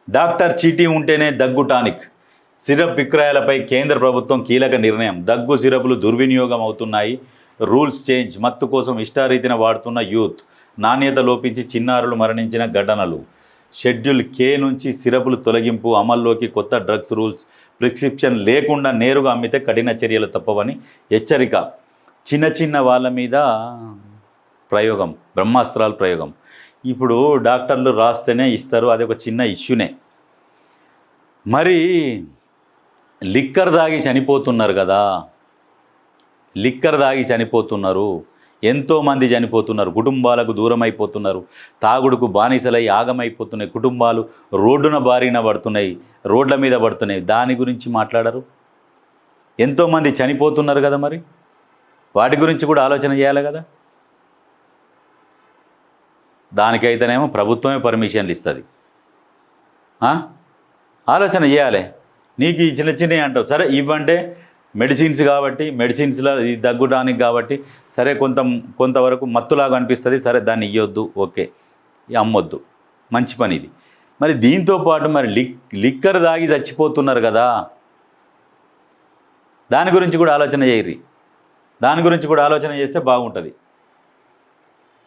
Doctor చీటీ ఉంటేనే దగ్గు టానిక్. సిరప్ విక్రయాలపై కేంద్ర ప్రభుత్వం కీలక నిర్ణయం. దగ్గు సిరపులు దుర్వినియోగం అవుతున్నాయి. Rules change. మత్తు కోసం ఇష్టారీతిన వాడుతున్న యూత్. నాణ్యత లోపించి చిన్నారులు మరణించిన ఘటనలు. షెడ్యూల్ కే నుంచి సిరపులు తొలగింపు. అమల్లోకి కొత్త డ్రగ్స్ రూల్స్. ప్రిస్క్రిప్షన్ లేకుండా నేరుగా అమ్మితే కఠిన చర్యలు తప్పవని హెచ్చరిక. చిన్న చిన్న వాళ్ళ మీద ప్రయోగం, బ్రహ్మాస్త్రాల ప్రయోగం. ఇప్పుడు డాక్టర్లు రాస్తేనే ఇస్తారు, అది ఒక చిన్న ఇష్యూనే. మరి లిక్కర్ తాగి చనిపోతున్నారు కదా, లిక్కర్ తాగి చనిపోతున్నారు, ఎంతోమంది చనిపోతున్నారు, కుటుంబాలకు దూరం అయిపోతున్నారు, తాగుడుకు బానిసలై ఆగమైపోతున్నాయి, కుటుంబాలు రోడ్డున బారిన పడుతున్నాయి, రోడ్ల మీద పడుతున్నాయి. దాని గురించి మాట్లాడరు. ఎంతోమంది చనిపోతున్నారు కదా, మరి వాటి గురించి కూడా ఆలోచన చేయాలి కదా. దానికైతేనేమో ప్రభుత్వమే పర్మిషన్లు ఇస్తుంది. ఆలోచన చేయాలి. నీకు ఈ చిన్న చిన్నవి అంటావు, సరే ఇవ్వంటే మెడిసిన్స్ కాబట్టి, మెడిసిన్స్లో ఇది దగ్గడానికి కాబట్టి సరే కొంతవరకు మత్తులాగా అనిపిస్తుంది, సరే దాన్ని ఇవ్వద్దు, ఓకే, అమ్మొద్దు, మంచి పని ఇది. మరి దీంతో పాటు మరి లిక్కర్ తాగి చచ్చిపోతున్నారు కదా, దాని గురించి కూడా ఆలోచన చేయరు. దాని గురించి కూడా ఆలోచన చేస్తే బాగుంటుంది.